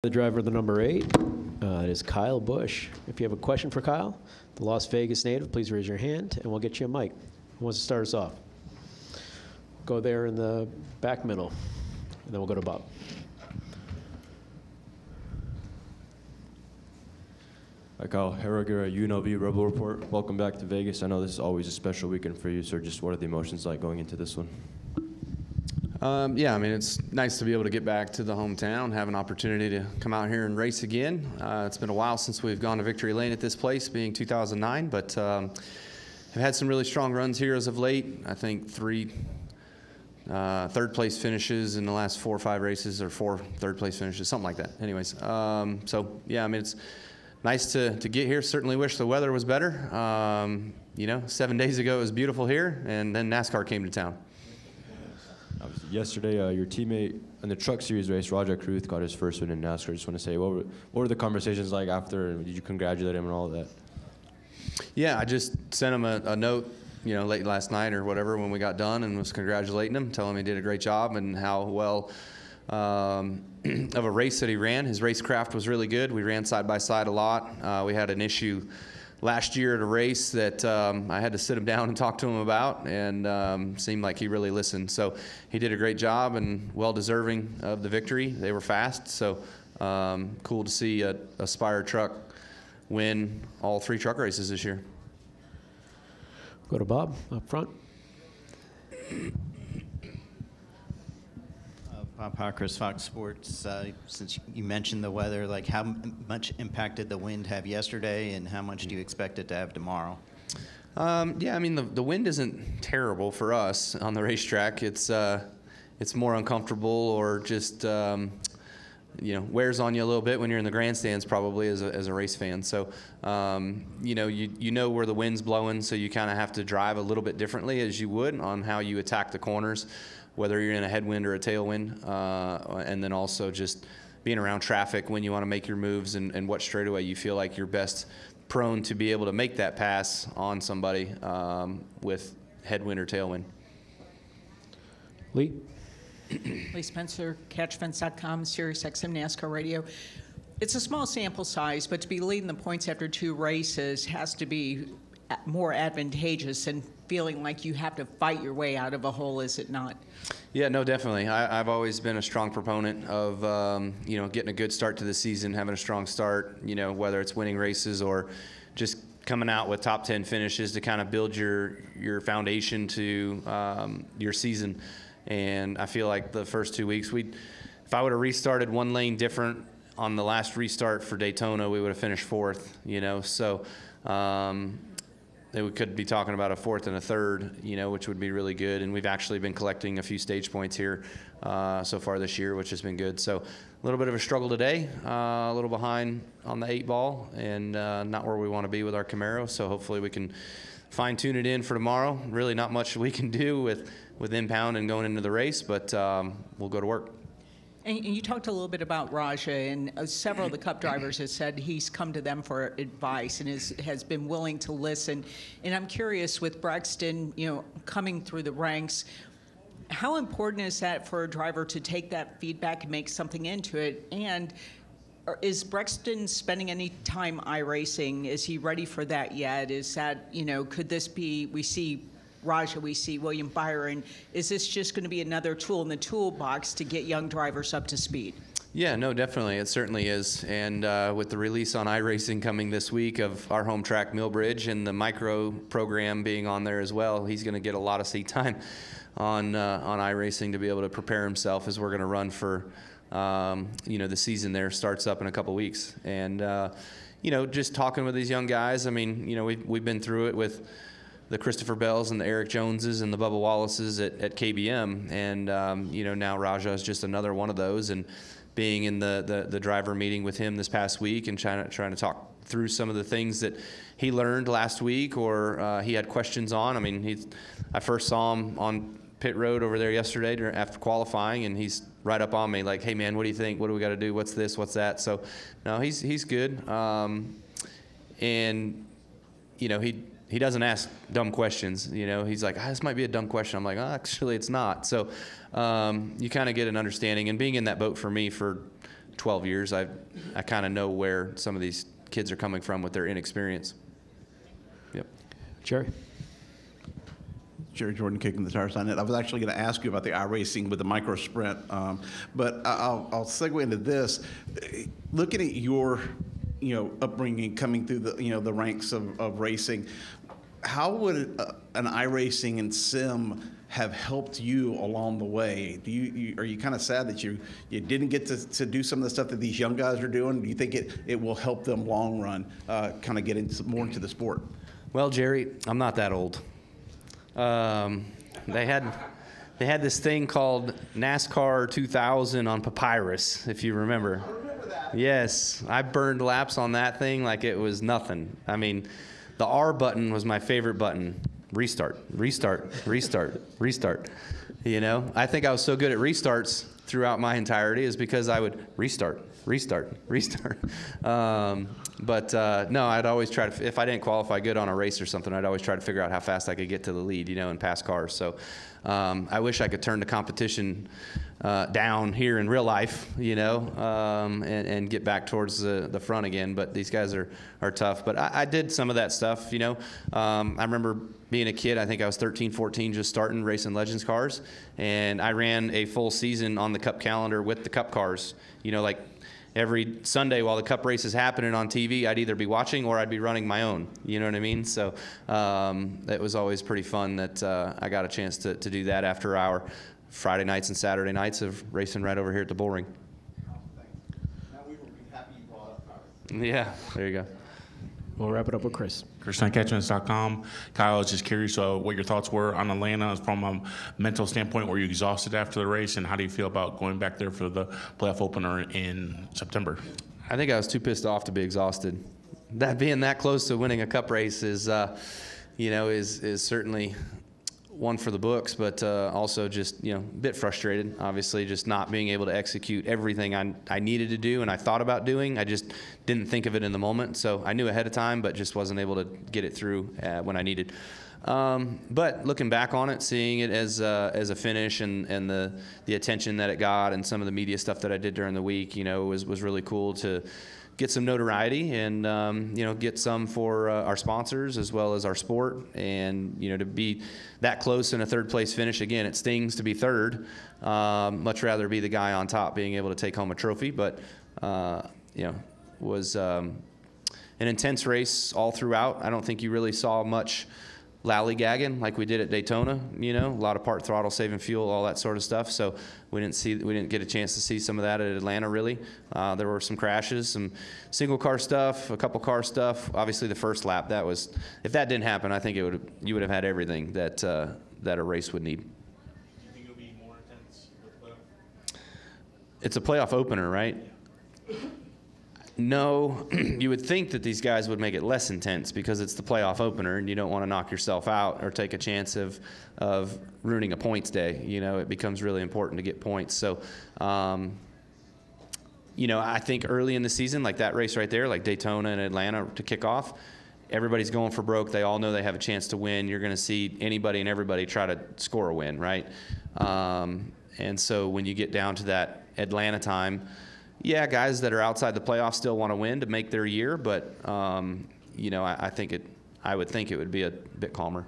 The driver of the number 8 it is Kyle Busch. If you have a question for Kyle, the Las Vegas native, please raise your hand and we'll get you a mic. Who wants to start us off? Go there in the back middle, and then we'll go to Bob. Hi, Kyle. Harriger, UNLV Rebel Report. Welcome back to Vegas. I know this is always a special weekend for you, so just what are the emotions like going into this one? Yeah, I mean, it's nice to be able to get back to the hometown, have an opportunity to come out here and race again. It's been a while since we've gone to victory lane at this place, being 2009, but have had some really strong runs here as of late. I think 3 third-place finishes in the last 4 or 5 races, or 4 third-place finishes, something like that. Anyways, so yeah, I mean, it's nice to get here. Certainly wish the weather was better. 7 days ago it was beautiful here, and then NASCAR came to town. Yesterday, your teammate in the Truck Series race, Rajah Caruth, got his first win in NASCAR. I just want to say, what were the conversations like after? Did you congratulate him and all of that? Yeah, I just sent him a note, late last night or whatever when we got done, and was congratulating him, telling him he did a great job and how well of a race that he ran. His racecraft was really good. We ran side by side a lot. We had an issue last year at a race that I had to sit him down and talk to him about, and seemed like he really listened. So he did a great job and well deserving of the victory. They were fast, so cool to see a Spire truck win all 3 truck races this year. Go to Bob up front. Bob Hawkers, Fox Sports. Since you mentioned the weather, like how much impact did the wind have yesterday, and how much do you expect it to have tomorrow? Yeah, I mean the wind isn't terrible for us on the racetrack. It's more uncomfortable, or just wears on you a little bit when you're in the grandstands, probably as a race fan. So you know where the wind's blowing, so you kind of have to drive a little bit differently as you would on how you attack the corners, whether you're in a headwind or a tailwind, and then also just being around traffic when you want to make your moves, and what straightaway you feel like you're best prone to be able to make that pass on somebody with headwind or tailwind. Lee? Lee Spencer, CatchFence.com, SiriusXM NASCAR Radio. It's a small sample size, but to be leading the points after 2 races has to be more advantageous than feeling like you have to fight your way out of a hole, is it not? Yeah, no, definitely. I've always been a strong proponent of getting a good start to the season, having a strong start, whether it's winning races or just coming out with top 10 finishes to kind of build your foundation to your season. And I feel like the first 2 weeks, if I would have restarted 1 lane different on the last restart for Daytona, we would have finished 4th, so we could be talking about a 4th and a 3rd, which would be really good. And we've actually been collecting a few stage points here so far this year, which has been good. So a little bit of a struggle today, a little behind on the 8 ball, and not where we want to be with our Camaro. So hopefully we can fine-tune it in for tomorrow. Really not much we can do with impound and going into the race, but we'll go to work. And you talked a little bit about Rajah, and several of the Cup drivers have said he's come to them for advice and has been willing to listen. And I'm curious, with Brexton, coming through the ranks, how important is that for a driver to take that feedback and make something into it? And is Brexton spending any time iRacing? Is he ready for that yet? Is that, could this be, we see Rajah, we see William Byron. Is this just going to be another tool in the toolbox to get young drivers up to speed? Yeah, no, definitely. It certainly is. And with the release on iRacing coming this week of our home track, Millbridge, and the micro program being on there as well, he's going to get a lot of seat time on iRacing to be able to prepare himself, as we're going to run for, the season there starts up in a couple weeks. And, just talking with these young guys, I mean, we've been through it with the Christopher Bells and the Eric Joneses and the Bubba Wallaces at KBM, and now Rajah is just another one of those. And being in the driver meeting with him this past week and trying to talk through some of the things that he learned last week or he had questions on. I mean, I first saw him on pit road over there yesterday after qualifying, and he's right up on me like, "Hey man, what do you think? What do we got to do? What's this? What's that?" So no, he's good, and he doesn't ask dumb questions. He's like, this might be a dumb question. I'm like, actually, it's not. So you kind of get an understanding. And being in that boat for me for 12 years, I kind of know where some of these kids are coming from with their inexperience. Yep. Jerry? Jerry Jordan kicking the tires on it. I was actually going to ask you about the iRacing with the micro sprint, but I'll segue into this. Looking at your, upbringing, coming through the, the ranks of racing, how would an iRacing and sim have helped you along the way? Are you kind of sad that you didn't get to do some of the stuff that these young guys are doing? Do you think it will help them long run, kind of get more into the sport? Well, Jerry, I'm not that old. They had this thing called NASCAR 2000 on papyrus, if you remember. I remember that. Yes, I burned laps on that thing like it was nothing. I mean, the R button was my favorite button. Restart, restart, restart, restart. I think I was so good at restarts throughout my entirety is because I would restart, restart, restart. No, I'd always try to, if I didn't qualify good on a race or something, I'd always try to figure out how fast I could get to the lead, and pass cars. So I wish I could turn the competition down here in real life, and get back towards the front again. But these guys are tough. But I did some of that stuff, I remember being a kid, I think I was 13, 14, just starting racing Legends cars. And I ran a full season on the Cup calendar with the Cup cars, like every Sunday while the Cup race is happening on TV, I'd either be watching or I'd be running my own. You know what I mean? So it was always pretty fun that I got a chance to do that after our Friday nights and Saturday nights of racing right over here at the bull ring. Now we will be happy you brought up Yeah, there you go. We'll wrap it up with Chris. ChrisTimeCatchments.com. Kyle, I was just curious what your thoughts were on Atlanta from a mental standpoint. Were you exhausted after the race, and how do you feel about going back there for the playoff opener in September? I think I was too pissed off to be exhausted. That being that close to winning a Cup race is certainly one for the books, but also just a bit frustrated. Obviously, just not being able to execute everything I needed to do and I thought about doing. I just didn't think of it in the moment, so I knew ahead of time, but just wasn't able to get it through when I needed. But looking back on it, seeing it as a finish and the attention that it got and some of the media stuff that I did during the week, was really cool to get some notoriety and get some for our sponsors as well as our sport, and to be that close in a third place finish. Again, it stings to be third. Much rather be the guy on top being able to take home a trophy, but was an intense race all throughout. I don't think you really saw much lollygagging like we did at Daytona, a lot of part throttle, saving fuel, all that sort of stuff. So we didn't get a chance to see some of that at Atlanta, really. There were some crashes, some single car stuff, a couple car stuff. Obviously the first lap, if that didn't happen, I think you would have had everything that a race would need. Do you think it'll be more intense with playoff? It's a playoff opener, right? No, you would think that these guys would make it less intense because it's the playoff opener and you don't want to knock yourself out or take a chance of ruining a points day. It becomes really important to get points. So, I think early in the season, like that race right there, like Daytona and Atlanta to kick off, everybody's going for broke. They all know they have a chance to win. You're going to see anybody and everybody try to score a win, right? And so when you get down to that Atlanta time, yeah, guys that are outside the playoffs still want to win to make their year, but I would think it would be a bit calmer.